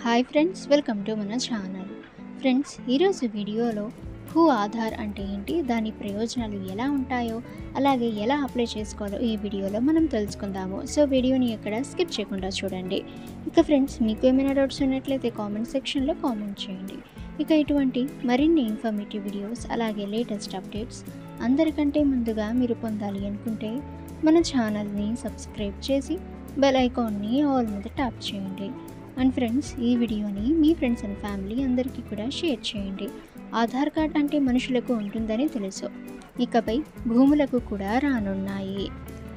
Hi friends, welcome to మన channel. Friends, ఈరోజు వీడియోలో భూ ఆధార్ అంటే ఏంటి, దాని ప్రయోజనాలు ఎలా ఉంటాయో, అలాగే ఎలా అప్లై చేసుకోవాలో ఈ వీడియోలో మనం తెలుసుకుందాము. సో వీడియోని ఎక్కడ స్కిప్ చేయకుండా చూడండి. ఇక ఫ్రెండ్స్, మీకు ఏమైనా డౌట్స్ ఉన్నట్లయితే కామెంట్ సెక్షన్లో కామెంట్ చేయండి. ఇక ఇటువంటి మరిన్ని ఇన్ఫర్మేటివ్ వీడియోస్ అలాగే లేటెస్ట్ అప్డేట్స్ అందరికంటే ముందుగా మీరు పొందాలి అనుకుంటే మన ఛానల్ని సబ్స్క్రైబ్ చేసి బెల్ ఐకాన్ని ఆల్ మీద ట్యాప్ చేయండి. అండ్ ఫ్రెండ్స్, ఈ వీడియోని మీ ఫ్రెండ్స్ అండ్ ఫ్యామిలీ అందరికీ కూడా షేర్ చేయండి. ఆధార్ కార్డ్ అంటే మనుషులకు ఉంటుందని తెలుసు, ఇకపై భూములకు కూడా రానున్నాయి.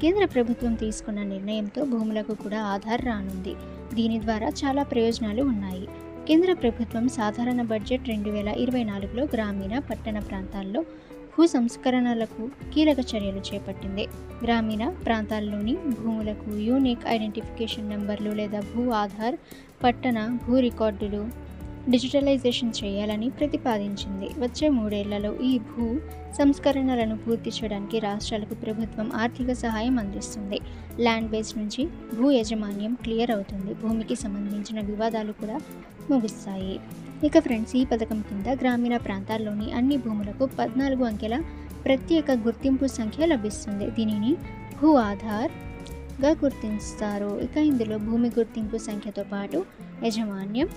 కేంద్ర ప్రభుత్వం తీసుకున్న నిర్ణయంతో భూములకు కూడా ఆధార్ రానుంది. దీని ద్వారా చాలా ప్రయోజనాలు ఉన్నాయి. కేంద్ర ప్రభుత్వం సాధారణ బడ్జెట్ 2024లో గ్రామీణ పట్టణ ప్రాంతాల్లో భూ సంస్కరణలకు కీలక చర్యలు చేపట్టింది. గ్రామీణ ప్రాంతాల్లోని భూములకు యూనిక్ ఐడెంటిఫికేషన్ నెంబర్లు లేదా భూ ఆధార్, పట్టణ భూ రికార్డులు డిజిటలైజేషన్ చేయాలని ప్రతిపాదించింది. వచ్చే 3 ఏళ్లలో ఈ భూ సంస్కరణలను పూర్తి చేయడానికి రాష్ట్రాలకు ప్రభుత్వం ఆర్థిక సహాయం అందిస్తుంది. ల్యాండ్ బేస్ నుంచి భూ యాజమాన్యం క్లియర్ అవుతుంది. భూమికి సంబంధించిన వివాదాలు కూడా ముగుస్తాయి. ఇక ఫ్రెండ్స్, ఈ పథకం కింద గ్రామీణ ప్రాంతాల్లోని అన్ని భూములకు 14 అంకెల ప్రత్యేక గుర్తింపు సంఖ్య లభిస్తుంది. దీనిని భూ ఆధార్గా గుర్తిస్తారు. ఇక ఇందులో భూమి గుర్తింపు సంఖ్యతో పాటు యాజమాన్యం,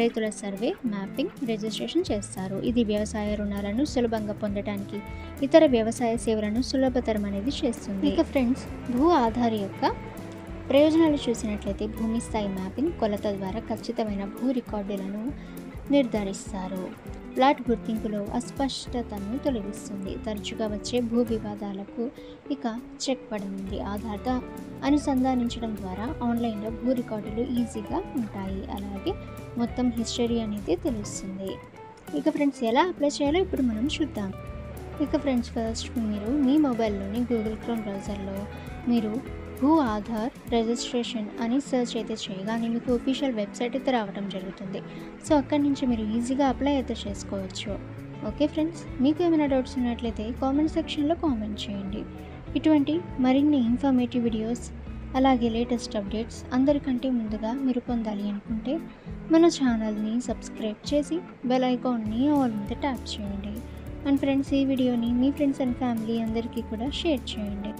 రైతుల సర్వే, మ్యాపింగ్, రిజిస్ట్రేషన్ చేస్తారు. ఇది వ్యవసాయ రుణాలను సులభంగా పొందడానికి, ఇతర వ్యవసాయ సేవలను సులభతరం అనేది చేస్తుంది. ఇక ఫ్రెండ్స్, భూ ఆధార్ యొక్క ప్రయోజనాలు చూసినట్లయితే భూమి స్థాయి మ్యాపింగ్, కొలత ద్వారా ఖచ్చితమైన భూ రికార్డులను నిర్ధారిస్తారు. ప్లాట్ గుర్తింపులో అస్పష్టతను తొలగిస్తుంది. తరచుగా వచ్చే భూ వివాదాలకు ఇక చెక్ పడనుంది. ఆధార్తో అనుసంధానించడం ద్వారా ఆన్లైన్లో భూ రికార్డులు ఈజీగా ఉంటాయి. అలాగే మొత్తం హిస్టరీ అనేది తెలుస్తుంది. ఇక ఫ్రెండ్స్, ఎలా అప్లై చేయాలో ఇప్పుడు మనం చూద్దాం. ఇక ఫ్రెండ్స్, ఫస్ట్ మీరు మీ మొబైల్లోని గూగుల్ క్రోమ్ బ్రౌజర్లో మీరు భూ ఆధార్ రిజిస్ట్రేషన్ అని సెర్చ్ అయితే చేయగానే మీకు ఒఫీషియల్ వెబ్సైట్ అయితే రావడం జరుగుతుంది. సో అక్కడి నుంచి మీరు ఈజీగా అప్లై అయితే చేసుకోవచ్చు. ఓకే ఫ్రెండ్స్, మీకు ఏమైనా డౌట్స్ ఉన్నట్లయితే కామెంట్ సెక్షన్లో కామెంట్ చేయండి. ఇటువంటి మరిన్ని ఇన్ఫర్మేటివ్ వీడియోస్ అలాగే లేటెస్ట్ అప్డేట్స్ అందరికంటే ముందుగా మీరు పొందాలి అనుకుంటే మన ఛానల్ని సబ్స్క్రైబ్ చేసి బెల్ ఐకాన్ని ఆల్ మీద ట్యాప్ చేయండి. అండ్ ఫ్రెండ్స్, ఈ వీడియోని మీ ఫ్రెండ్స్ అండ్ ఫ్యామిలీ అందరికీ కూడా షేర్ చేయండి.